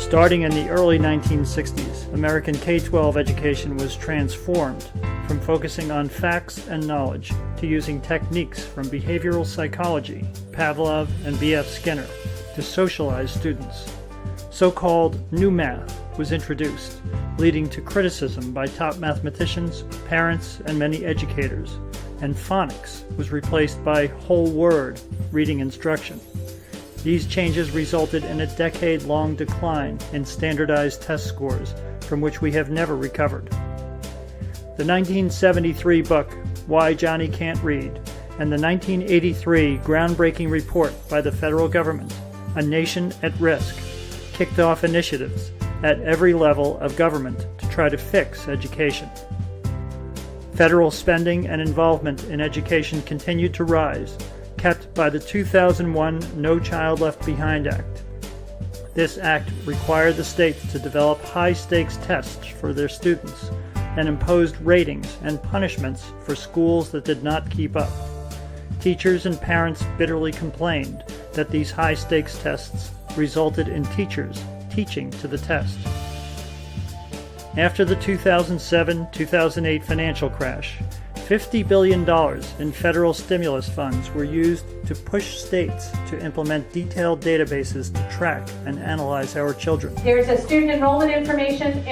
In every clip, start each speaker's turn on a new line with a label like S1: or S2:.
S1: Starting in the early 1960s, American K-12 education was transformed from focusing on facts and knowledge to using techniques from behavioral psychology, Pavlov and B.F. Skinner, to socialize students. So-called new math was introduced, leading to criticism by top mathematicians, parents, and many educators, and phonics was replaced by whole word reading instruction. These changes resulted in a decade-long decline in standardized test scores, from which we have never recovered. The 1973 book, Why Johnny Can't Read, and the 1983 groundbreaking report by the federal government, A Nation at Risk, kicked off initiatives at every level of government to try to fix education. Federal spending and involvement in education continued to rise, kept by the 2001 No Child Left Behind Act. This act required the states to develop high-stakes tests for their students and imposed ratings and punishments for schools that did not keep up. Teachers and parents bitterly complained that these high-stakes tests resulted in teachers teaching to the test. After the 2007-2008 financial crash, $50 billion in federal stimulus funds were used to push states to implement detailed databases to track and analyze our children.
S2: There's a student enrollment information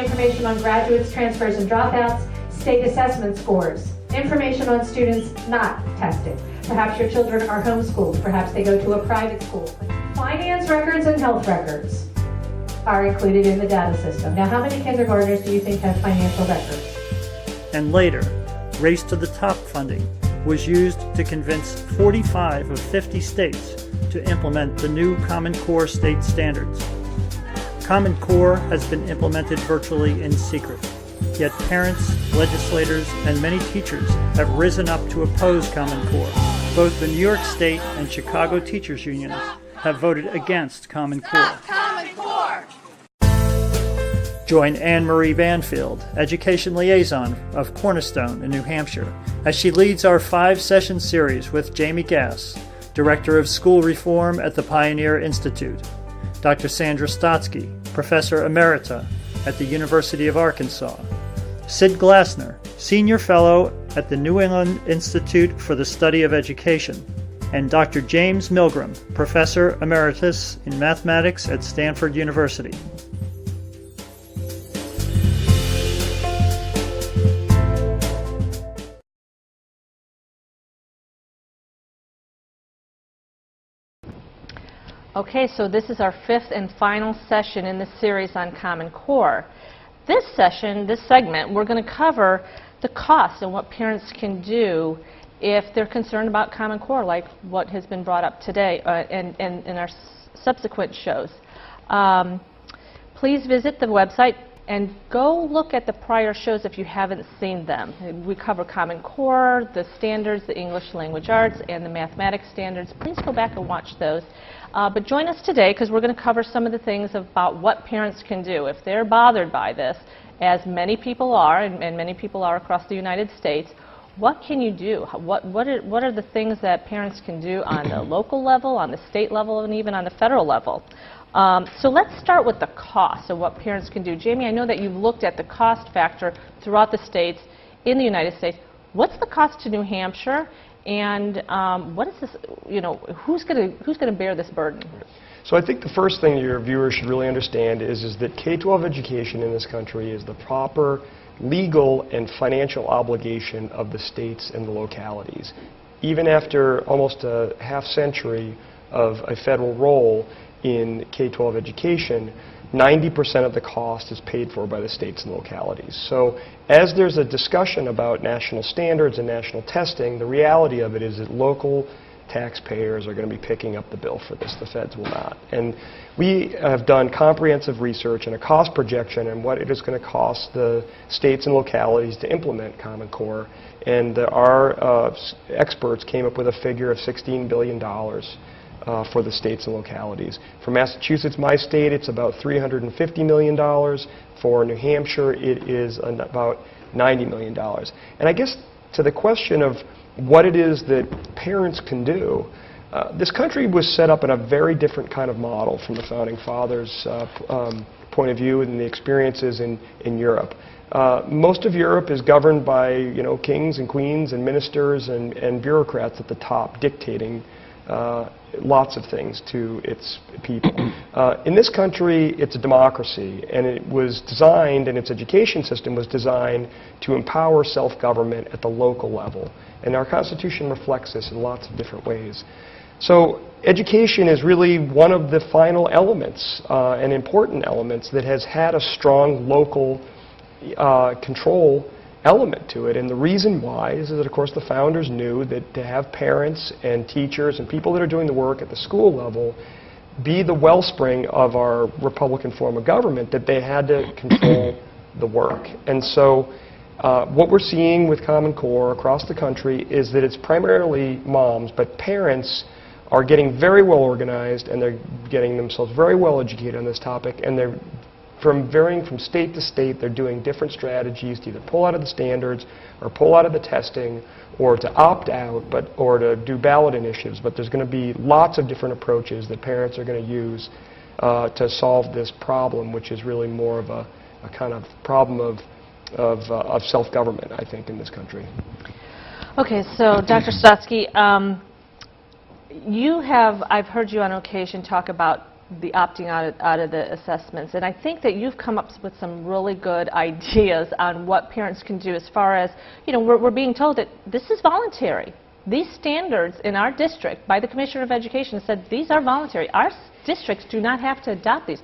S2: on graduates, transfers, and dropouts, state assessment scores, information on students not tested. Perhaps your children are homeschooled, perhaps they go to a private school. Finance records and health records are included in the data system. Now, how many kindergartners do you think have financial records?
S1: And later, Race to the Top funding was used to convince 45 of 50 states to implement the new Common Core state standards. Common Core has been implemented virtually in secret, yet parents, legislators, and many teachers have risen up to oppose Common Core. Both the New York State and Chicago teachers' unions have voted against Common Core.
S3: Common Core!
S1: Join Ann Marie Banfield, Education Liaison of Cornerstone in New Hampshire, as she leads our 5-session series with Jamie Gass, Director of School Reform at the Pioneer Institute, Dr. Sandra Stotsky, Professor Emerita at the University of Arkansas, Sid Glassner, Senior Fellow at the New England Institute for the Study of Education, and Dr. James Milgram, Professor Emeritus in Mathematics at Stanford University.
S4: Okay, so this is our 5th and final session in this series on Common Core. This segment, we're going to cover the costs and what parents can do if they're concerned about Common Core, like what has been brought up today and in our subsequent shows. Please visit the website and go look at the prior shows if you haven't seen them. We cover Common Core, the standards, the English language arts, and the mathematics standards. Please go back and watch those. But join us today because we're going to cover some of the things about what parents can do if they're bothered by this, as many people are, and many people are across the United States. What can you do? What are the things that parents can do on the local level, on the state level, and even on the federal level? So let's start with the cost of what parents can do. Jamie, I know that you've looked at the cost factor throughout the states in the United States. What's the cost to New Hampshire? And what is this, who's going to bear this burden?
S5: So I think the first thing your viewers should really understand is that K-12 education in this country is the proper legal and financial obligation of the states and the localities. Even after almost a half-century of a federal role in K-12 education, 90% of the cost is paid for by the states and localities. So as there's a discussion about national standards and national testing, the reality of it is that local taxpayers are going to be picking up the bill for this. The feds will not. And we have done comprehensive research and a cost projection on what it is going to cost the states and localities to implement Common Core. And our experts came up with a figure of $16 billion for the states and localities. For Massachusetts, my state, it's about $350 million. For New Hampshire, it is about $90 million. And I guess to the question of what it is that parents can do, This country was set up in a very different kind of model from the Founding Fathers' point of view and the experiences in Europe. Most of Europe is governed by, kings and queens and ministers and bureaucrats at the top dictating lots of things to its people. In this country, it's a democracy, and it was designed, and its education system was designed to empower self-government at the local level. And our Constitution reflects this in lots of different ways. So education is really one of the final elements and important elements that has had a strong local control element to it. And the reason why is that, of course, the founders knew that to have parents and teachers and people that are doing the work at the school level be the wellspring of our Republican form of government, that they had to control the work. And so what we're seeing with Common Core across the country is that it's primarily moms, but parents are getting very well organized, and they're getting themselves very well educated on this topic, and they're varying from state to state. They're doing different strategies to either pull out of the standards or pull out of the testing or to opt out or to do ballot initiatives. But there's going to be lots of different approaches that parents are going to use to solve this problem, which is really more of a kind of problem of self-government, I think, in this country.
S4: Okay, so Dr. Stotsky, I've heard you on occasion talk about the opting out of the assessments, and I think that you've come up with some really good ideas on what parents can do as far as, we're being told that this is voluntary. These standards in our district by the Commissioner of Education said these are voluntary. Our districts do not have to adopt these,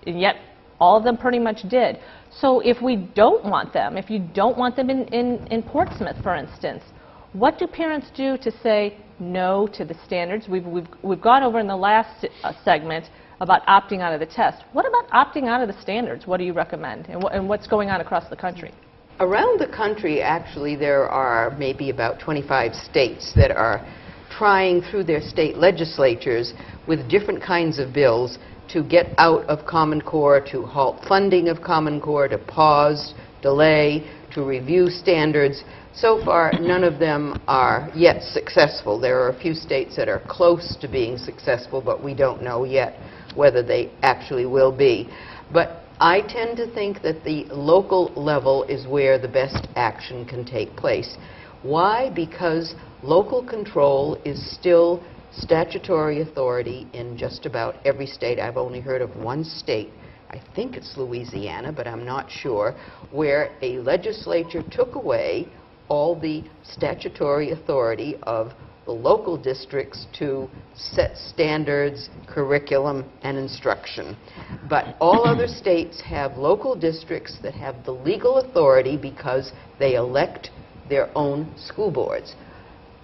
S4: and yet all of them pretty much did. So if we don't want them, if you don't want them in Portsmouth, for instance, what do parents do to say no to the standards? We've gone over in the last segment about opting out of the test. What about opting out of the standards? What do you recommend? And what's going on across the country?
S3: Around the country, actually, there are maybe about 25 states that are trying through their state legislatures with different kinds of bills to get out of Common Core, to halt funding of Common Core, to pause, delay, to review standards. So far, none of them are yet successful. There are a few states that are close to being successful, but we don't know yet whether they actually will be. But I tend to think that the local level is where the best action can take place. Why? Because local control is still statutory authority in just about every state. I've only heard of one state, I think it's Louisiana, but I'm not sure, where a legislature took away all the statutory authority of the local districts to set standards, curriculum, and instruction. But all other states have local districts that have the legal authority because they elect their own school boards.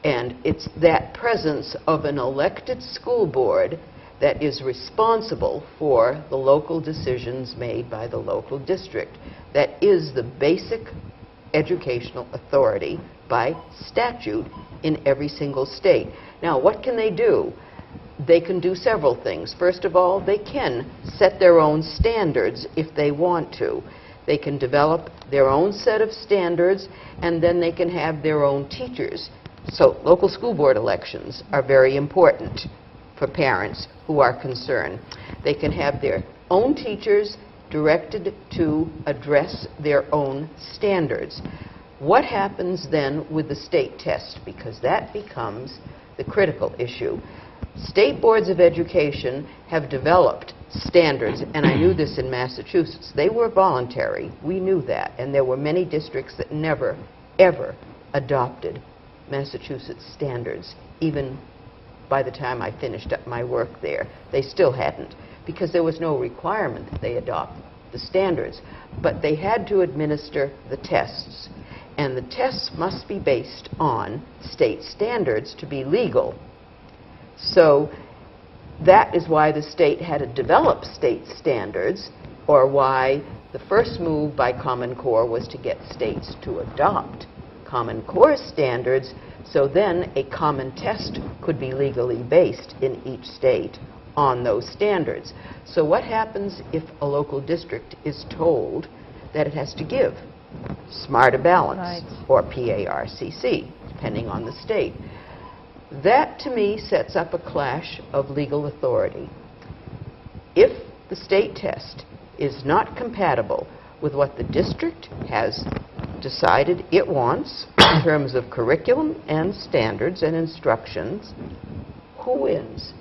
S3: And it's that presence of an elected school board that is responsible for the local decisions made by the local district. That is the basic educational authority by statute in every single state. Now, what can they do? They can do several things. First of all, they can set their own standards if they want to. They can develop their own set of standards, and then they can have their own teachers. So local school board elections are very important for parents who are concerned. They can have their own teachers directed to address their own standards. What happens then with the state test? Because that becomes the critical issue. State boards of education have developed standards, and I knew this in Massachusetts. They were voluntary. We knew that, and there were many districts that never, ever adopted Massachusetts standards, even by the time I finished up my work there. They still hadn't, because there was no requirement that they adopt the standards. But they had to administer the tests, and the tests must be based on state standards to be legal. So that is why the state had to develop state standards, or why the first move by Common Core was to get states to adopt Common Core standards, so then a common test could be legally based in each state on those standards. So what happens if a local district is told that it has to give Smarter Balance,
S4: Right,
S3: or PARCC, depending on the state? That, to me, sets up a clash of legal authority. If the state test is not compatible with what the district has decided it wants in terms of curriculum and standards and instructions, who wins?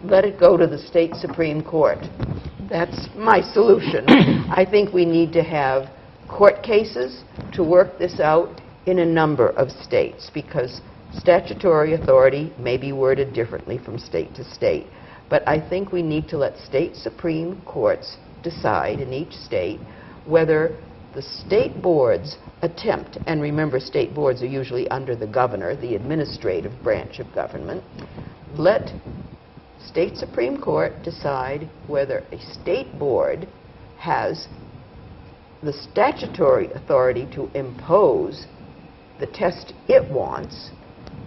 S3: Let it go to the state Supreme Court. That's my solution. I think we need to have court cases to work this out in a number of states, because statutory authority may be worded differently from state to state. But I think we need to let state Supreme Courts decide in each state whether the state boards attempt, and remember state boards are usually under the governor, the administrative branch of government, let state Supreme Court decide whether a state board has the statutory authority to impose the test it wants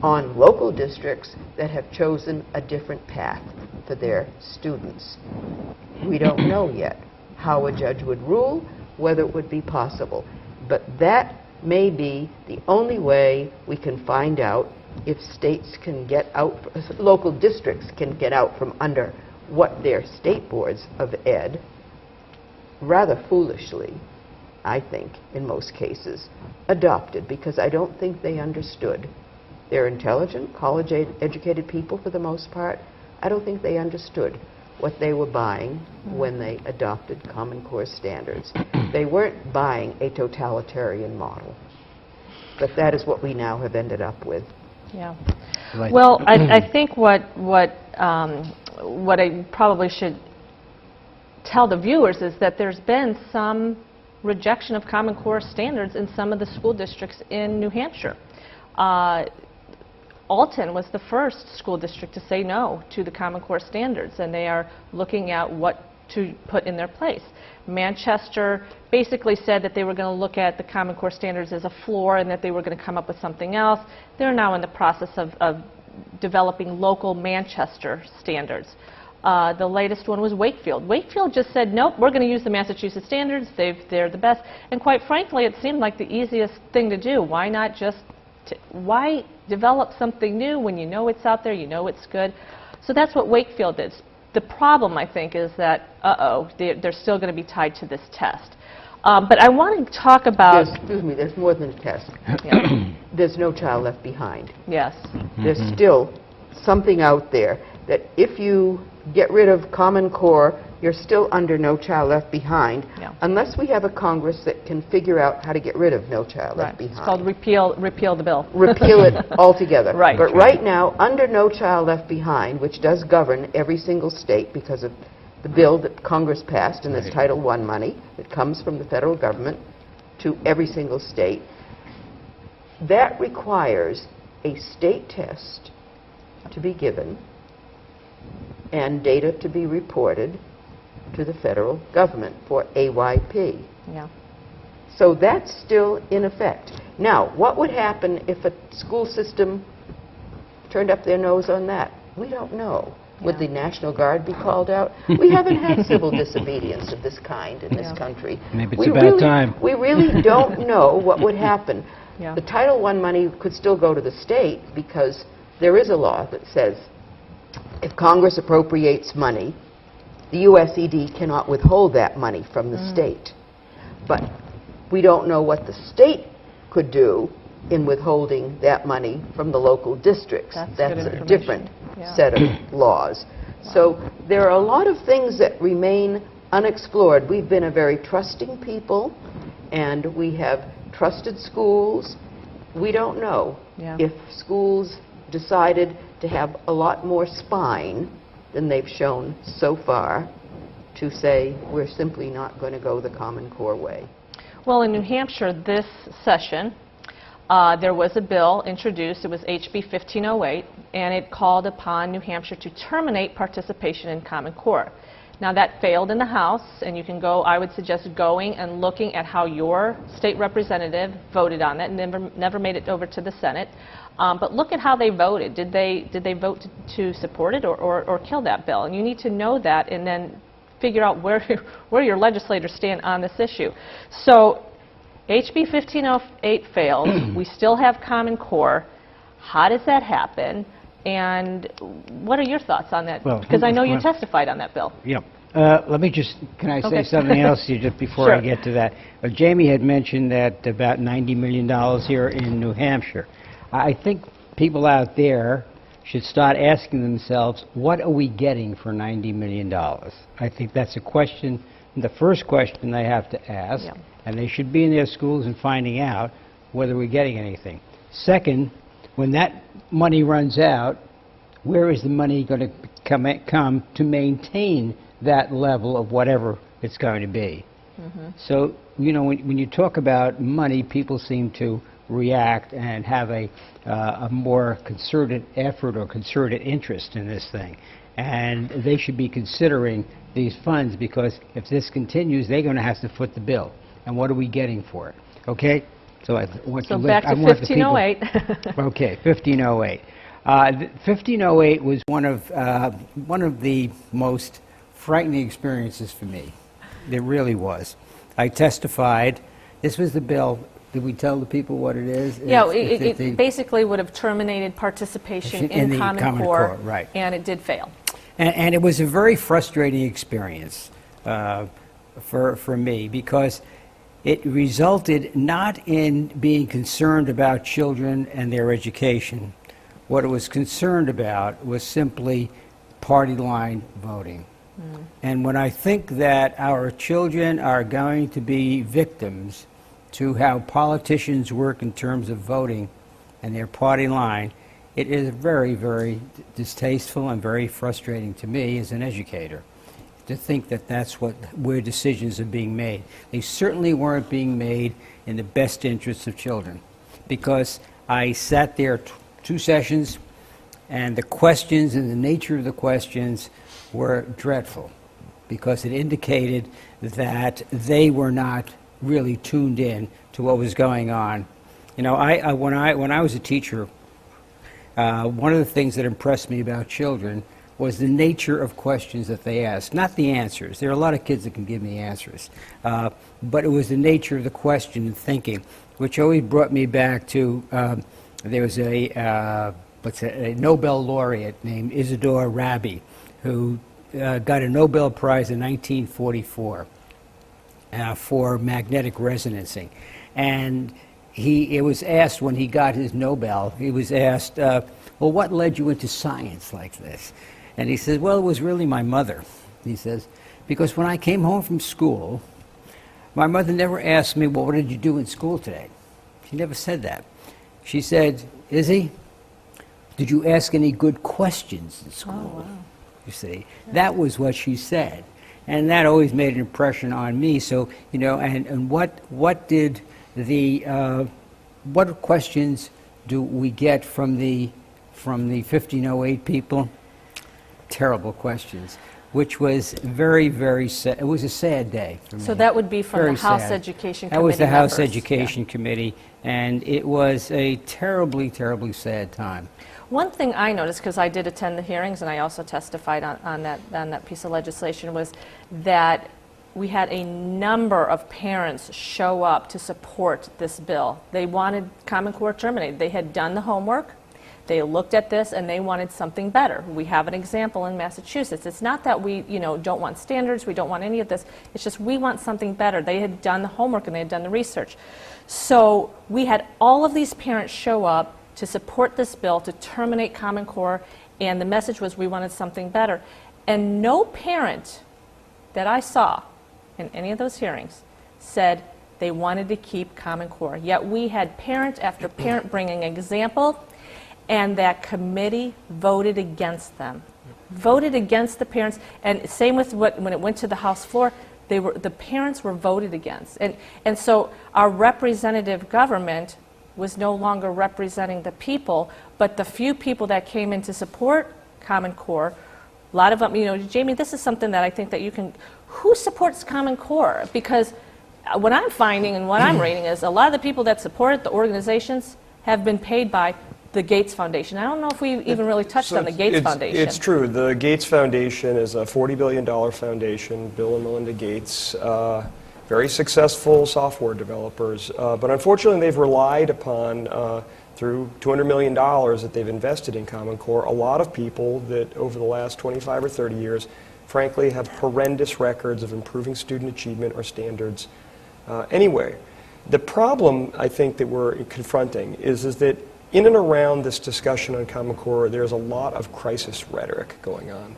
S3: on local districts that have chosen a different path for their students. We don't know yet how a judge would rule, whether it would be possible. But that may be the only way we can find out if states can get out, local districts can get out from under what their state boards of ed, rather foolishly, I think, in most cases, adopted, because I don't think they understood. They're intelligent, college-educated people for the most part. I don't think they understood what they were buying when they adopted Common Core standards. They weren't buying a totalitarian model. But that is what we now have ended up with.
S4: Yeah.
S6: Right.
S4: Well, I think what I probably should tell the viewers is that there's been some rejection of Common Core standards in some of the school districts in New Hampshire. Alton was the first school district to say no to the Common Core standards, and they are looking at what to put in their place. Manchester basically said that they were going to look at the Common Core standards as a floor and that they were going to come up with something else. They're now in the process of developing local Manchester standards. The latest one was Wakefield. Wakefield just said, nope, we're going to use the Massachusetts standards. They're the best. And quite frankly, it seemed like the easiest thing to do. Why not just, why develop something new when you know it's out there, you know it's good? So that's what Wakefield is. The problem, I think, is that, they're still going to be tied to this test. But I want to talk about...
S3: Excuse me, there's more than a test.
S4: Yeah.
S3: There's No Child Left Behind.
S4: Yes.
S3: There's still something out there that if you get rid of Common Core, you're still under No Child Left Behind, unless we have a Congress that can figure out how to get rid of No Child Left Behind.
S4: It's called repeal the bill.
S3: Repeal it altogether.
S4: Right.
S3: But right now, under No Child Left Behind, which does govern every single state because of the bill that Congress passed, and that's Title I money that comes from the federal government to every single state, that requires a state test to be given and data to be reported to the federal government for AYP.
S4: Yeah.
S3: So that's still in effect. Now, what would happen if a school system turned up their nose on that? We don't know. Would the National Guard be called out? We haven't had civil disobedience of this kind in this country.
S6: Maybe it's a bad time.
S3: We really don't know what would happen.
S4: Yeah.
S3: The Title I money could still go to the state because there is a law that says if Congress appropriates money, the USED cannot withhold that money from the state. But we don't know what the state could do in withholding that money from the local districts. That's a different set of laws. So there are a lot of things that remain unexplored. We've been a very trusting people, and we have trusted schools. We don't know if schools decided to have a lot more spine than they've shown so far to say we're simply not going to go the Common Core way.
S4: Well, in New Hampshire this session, there was a bill introduced. It was HB 1508, and it called upon New Hampshire to terminate participation in Common Core. Now, that failed in the House, and you can go, I would suggest going and looking at how your state representative voted on that, and never made it over to the Senate. But look at how they voted. Did they vote to support it or kill that bill? And you need to know that and then figure out where your legislators stand on this issue. So HB 1508 failed. We still have Common Core. How does that happen? And what are your thoughts on that?
S6: Well,
S4: Because I know you testified on that bill.
S6: Yep. Let me just, can I say
S4: Okay.
S6: something else to you just before I
S4: Sure.
S6: get to that? Jamie had mentioned that about $90 million here in New Hampshire. I think people out there should start asking themselves, what are we getting for $90 million? I think that's a question, the first question they have to ask,
S4: Yeah.
S6: and they should be in their schools and finding out whether we're getting anything. Second, when that money runs out, where is the money going to come to maintain that level of whatever it's going to be? So, you know, when you talk about money, people seem to react and have a more concerted effort or concerted interest in this thing. And they should be considering these funds, because if this continues, they're going to have to foot the bill. And what are we getting for it? Okay? So I want
S4: So
S6: to
S4: back to
S6: I want the people-
S4: 1508.
S6: Okay, 1508. 1508 was one of the most frightening experiences for me. It really was. I testified. This was the bill. Did we tell the people what it is?
S4: Yeah,
S6: It's
S4: it basically would have terminated participation
S6: In
S4: in
S6: the
S4: Common
S6: Common
S4: Core,
S6: Core, right.
S4: and it did fail.
S6: And it was a very frustrating experience for me, because it resulted not in being concerned about children and their education. What it was concerned about was simply party line voting. And when I think that our children are going to be victims to how politicians work in terms of voting and their party line, it is very, very distasteful and very frustrating to me as an educator to think that that's where decisions are being made. They certainly weren't being made in the best interests of children, because I sat there 2 sessions, and the questions and the nature of the questions were dreadful, because it indicated that they were not really tuned in to what was going on. You know, when I was a teacher, one of the things that impressed me about children was the nature of questions that they asked, not the answers. There are a lot of kids that can give me answers, but it was the nature of the question and thinking, which always brought me back to, there was a Nobel laureate named Isidore Rabi, who got a Nobel Prize in 1944 for magnetic resonancing. And it was asked when he got his Nobel, he was asked, well, what led you into science like this? And he says, well, it was really my mother. He says, because when I came home from school, my mother never asked me, well, what did you do in school today? She never said that. She said, Izzy, did you ask any good questions in school?
S4: Oh, wow.
S6: You see, that was what she said. And that always made an impression on me. So, you know, and what did the, what questions do we get from the 1508 people? Terrible questions, which was very, very sad. It was a sad day for me.
S4: So that would be from
S6: Very
S4: the House
S6: sad.
S4: Education Committee
S6: That was the House
S4: members.
S6: Education Committee, and it was a terribly, terribly sad time.
S4: One thing I noticed, because I did attend the hearings and I also testified on that piece of legislation, was that we had a number of parents show up to support this bill. They wanted Common Core terminated. They had done the homework. They looked at this and they wanted something better. We have an example in Massachusetts. It's not that we, don't want standards, we don't want any of this. It's just we want something better. They had done the homework and they had done the research. So we had all of these parents show up to support this bill to terminate Common Core, and the message was we wanted something better. And no parent that I saw in any of those hearings said they wanted to keep Common Core. Yet we had parent after parent bringing example, and that committee voted against them. Voted against the parents, and same with when it went to the House floor, the parents were voted against. And so our representative government was no longer representing the people, but the few people that came in to support Common Core, a lot of them, Jamie, this is something that I think that you can, who supports Common Core? Because what I'm finding and what I'm reading is a lot of the people that support it, the organizations, have been paid by the Gates Foundation. I don't know if we even really touched on the Gates Foundation.
S5: It's true. The Gates Foundation is a $40 billion foundation, Bill and Melinda Gates, very successful software developers. But unfortunately, they've relied upon, through $200 million that they've invested in Common Core, a lot of people that over the last 25 or 30 years, frankly, have horrendous records of improving student achievement or standards anyway. The problem, I think, that we're confronting is that in and around this discussion on Common Core, there's a lot of crisis rhetoric going on.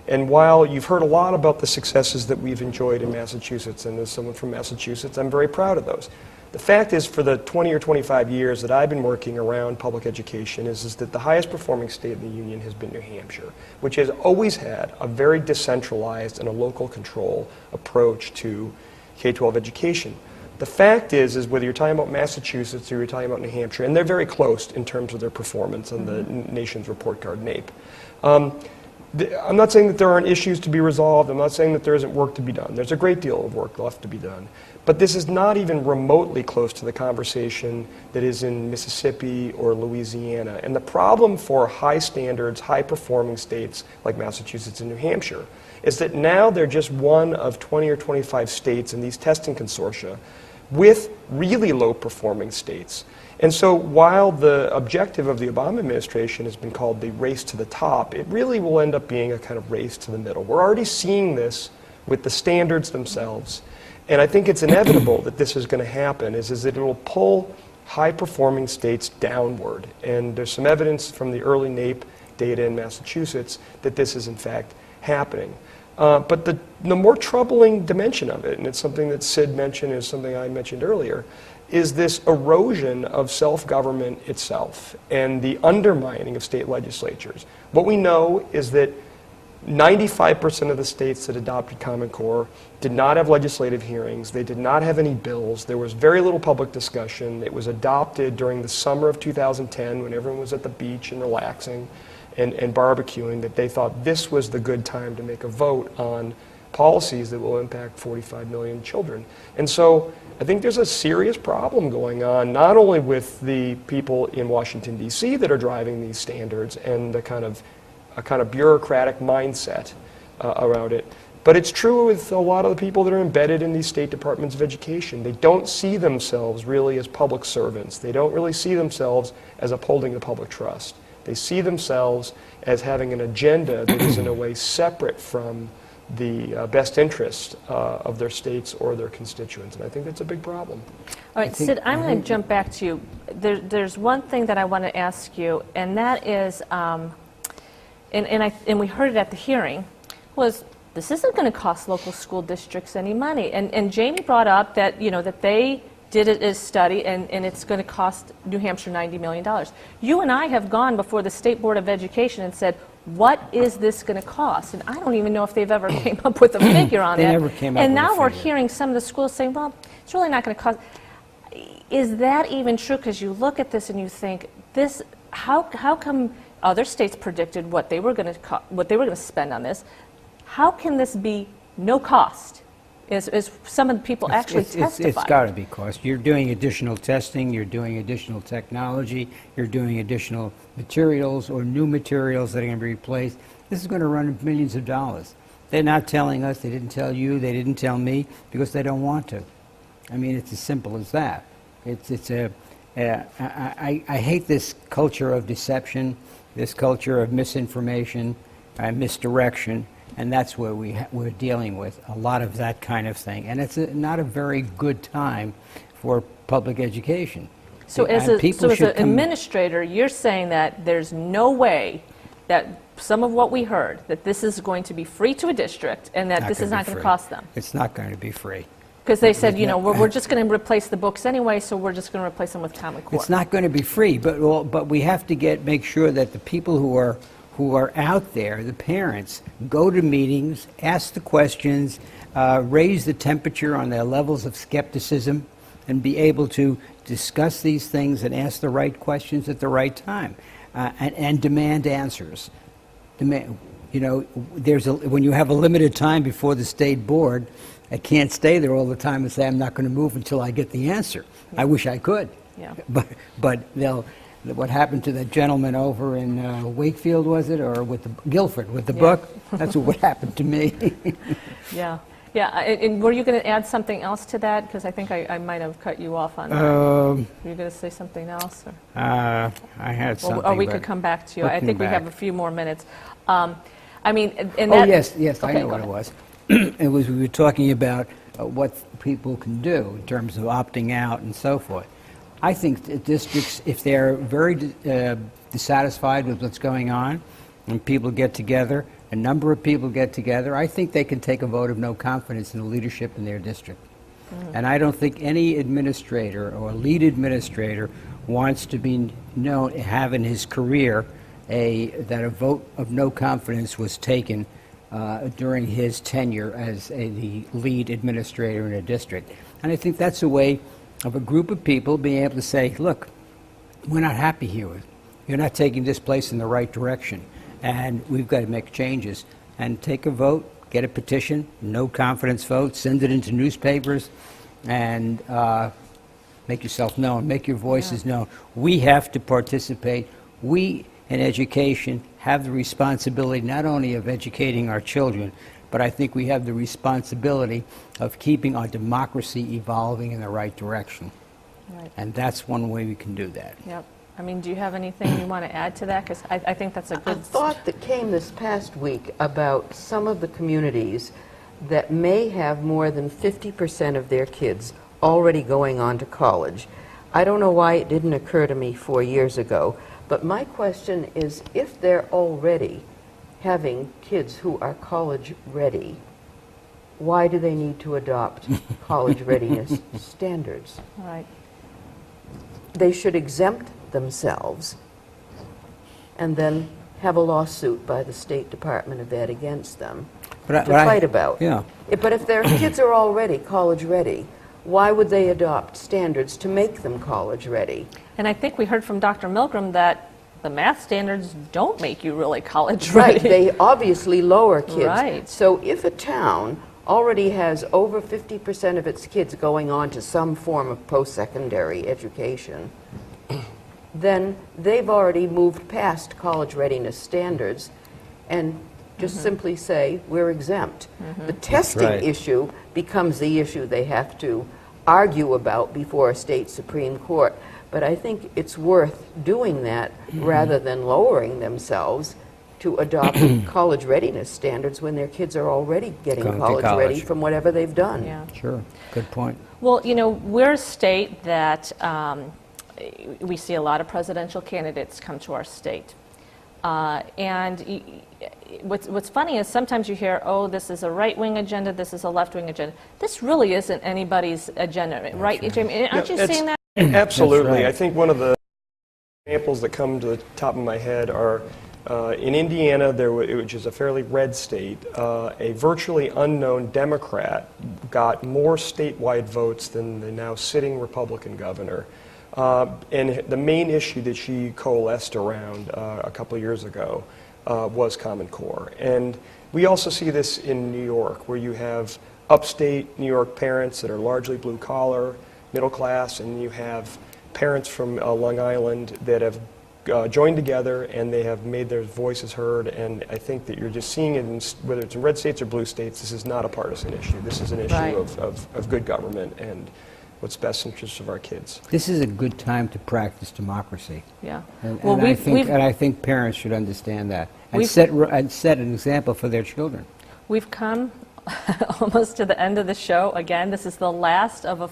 S5: And while you've heard a lot about the successes that we've enjoyed in Massachusetts, and as someone from Massachusetts, I'm very proud of those. The fact is, for the 20 or 25 years that I've been working around public education, is that the highest performing state in the union has been New Hampshire, which has always had a very decentralized and a local control approach to K-12 education. The fact is whether you're talking about Massachusetts or you're talking about New Hampshire, and they're very close in terms of their performance on the nation's report card, NAEP. I'm not saying that there aren't issues to be resolved. I'm not saying that there isn't work to be done. There's a great deal of work left to be done. But this is not even remotely close to the conversation that is in Mississippi or Louisiana. And the problem for high standards, high performing states like Massachusetts and New Hampshire is that now they're just one of 20 or 25 states in these testing consortia with really low performing states. And so while the objective of the Obama administration has been called the race to the top, it really will end up being a kind of race to the middle. We're already seeing this with the standards themselves. And I think it's inevitable that this is going to happen, is that it will pull high-performing states downward. And there's some evidence from the early NAEP data in Massachusetts that this is in fact happening. But the more troubling dimension of it, and it's something that Sid mentioned, and something I mentioned earlier, is this erosion of self-government itself and the undermining of state legislatures. What we know is that 95% of the states that adopted Common Core did not have legislative hearings. They did not have any bills. There was very little public discussion. It was adopted during the summer of 2010 when everyone was at the beach and relaxing and barbecuing, that they thought this was the good time to make a vote on policies that will impact 45 million children. And so I think there's a serious problem going on, not only with the people in Washington, D.C. that are driving these standards and the kind of bureaucratic mindset around it, but it's true with a lot of the people that are embedded in these state departments of education. They don't see themselves really as public servants. They don't really see themselves as upholding the public trust. They see themselves as having an agenda that is in a way separate from the best interest of their states or their constituents. And I think that's a big problem.
S4: All right, Sid, I'm going to jump back to you. There's one thing that I want to ask you, and that is, and we heard it at the hearing, was this isn't going to cost local school districts any money. And Jamie brought up that, that they did a study, and it's going to cost New Hampshire $90 million. You and I have gone before the State Board of Education and said, what is this going to cost? And I don't even know if they've ever came up with a figure on that.
S6: They never came up
S4: and
S6: with a
S4: now we're
S6: figure.
S4: hearing some of the schools saying, well, it's really not going to cost. Is that even true? Because you look at this and you think, this, how come other states predicted what they were going to spend on this? How can this be no cost? As some of the people actually testified.
S6: It's got to be cost. You're doing additional testing, you're doing additional technology, you're doing additional materials or new materials that are going to be replaced. This is going to run millions of dollars. They're not telling us, they didn't tell you, they didn't tell me, because they don't want to. I mean, it's as simple as that. I hate this culture of deception, this culture of misinformation, misdirection. And that's where we're dealing with a lot of that kind of thing. And it's not a very good time for public education.
S4: So as an administrator, you're saying that there's no way that some of what we heard, that this is going to be free to a district and that this is not going to cost them.
S6: It's not going to be free.
S4: Because they said, we're just going to replace the books anyway, so we're just going to replace them with Common Core.
S6: It's not going to be free, but we have to make sure that the people who are out there, the parents, go to meetings, ask the questions, raise the temperature on their levels of skepticism, and be able to discuss these things and ask the right questions at the right time, and demand answers. When you have a limited time before the state board, I can't stay there all the time and say, I'm not going to move until I get the answer. I wish I could.
S4: Yeah.
S6: But what happened to that gentleman over in Wakefield, was it, or with Guilford with the book? That's what happened to me.
S4: Yeah. Yeah, and were you going to add something else to that? Because I think I might have cut you off on that. Were you going to say something else? Or?
S6: I had something.
S4: Or we
S6: but
S4: could come back to you. I
S6: looking
S4: think we
S6: back.
S4: have a few more minutes. I mean, and
S6: Oh,
S4: that,
S6: yes, I
S4: okay,
S6: know
S4: go
S6: what
S4: ahead.
S6: it was. It was, we were talking about what people can do in terms of opting out and so forth. I think that districts, if they're very dissatisfied with what's going on, and people get together, a number of people get together, I think they can take a vote of no confidence in the leadership in their district. And I don't think any administrator or lead administrator wants to be known, have in his career that a vote of no confidence was taken during his tenure as the lead administrator in a district. And I think that's a way of a group of people being able to say, look, we're not happy here. You're not taking this place in the right direction, and we've got to make changes. And take a vote, get a petition, no confidence vote, send it into newspapers, and make yourself known, make your voices known. We have to participate. We in education have the responsibility not only of educating our children, but I think we have the responsibility of keeping our democracy evolving in the right direction.
S4: Right.
S6: And that's one way we can do that.
S4: Yep. I mean, do you have anything you want to add to that? Because I think that's a
S3: A
S4: good...
S3: thought that came this past week about some of the communities that may have more than 50% of their kids already going on to college. I don't know why it didn't occur to me 4 years ago, but my question is, if they're already having kids who are college ready, why do they need to adopt college readiness standards?
S4: Right.
S3: They should exempt themselves and then have a lawsuit by the State Department of Ed against them to fight about.
S6: Yeah.
S3: But if their kids are already college ready, why would they adopt standards to make them college ready?
S4: And I think we heard from Dr. Milgram that the math standards don't make you really college ready.
S3: Right, they obviously lower kids.
S4: Right.
S3: So if a town already has over 50% of its kids going on to some form of post-secondary education, then they've already moved past college readiness standards and just simply say, we're exempt. The testing
S6: right.
S3: issue becomes the issue they have to argue about before a state Supreme Court. But I think it's worth doing that rather than lowering themselves to adopt college readiness standards when their kids are already getting
S6: Going to
S3: college ready
S6: college.
S3: from whatever they've done.
S4: Yeah.
S6: Sure, good point.
S4: Well, you know, we're a state that we see a lot of presidential candidates come to our state. What's funny is sometimes you hear, oh, this is a right-wing agenda, this is a left-wing agenda. This really isn't anybody's agenda, right, Jamie? Aren't you seeing that?
S5: Absolutely.
S6: That's right.
S5: I think one of the examples that come to the top of my head are in Indiana, which is a fairly red state, a virtually unknown Democrat got more statewide votes than the now sitting Republican governor. And the main issue that she coalesced around a couple of years ago was Common Core. And we also see this in New York, where you have upstate New York parents that are largely blue collar, middle class, and you have parents from Long Island that have joined together and they have made their voices heard. And I think that you're just seeing it, whether it's in red states or blue states, this is not a partisan issue. This is an issue
S4: Right.
S5: of good government and what's best interest of our kids.
S6: This is a good time to practice democracy.
S4: Yeah.
S6: And,
S4: Well,
S6: I think parents should understand that and set an example for their children.
S4: We've come almost to the end of the show. Again, this is the last of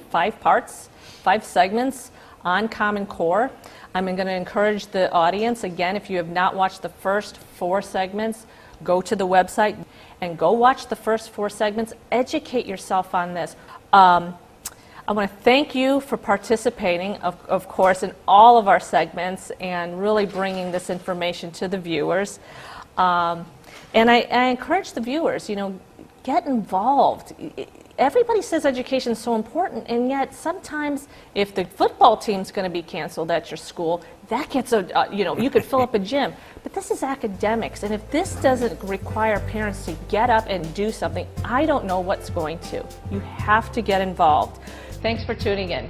S4: 5 parts, 5 segments on Common Core. I'm going to encourage the audience, again, if you have not watched the first 4 segments, go to the website and go watch the first 4 segments. Educate yourself on this. I want to thank you for participating, of course, in all of our segments and really bringing this information to the viewers. And I encourage the viewers, you know, get involved. Everybody says education is so important, and yet sometimes if the football team's going to be canceled at your school, that gets you know, you could fill up a gym. But this is academics, and if this doesn't require parents to get up and do something, I don't know what's going to. You have to get involved. Thanks for tuning in.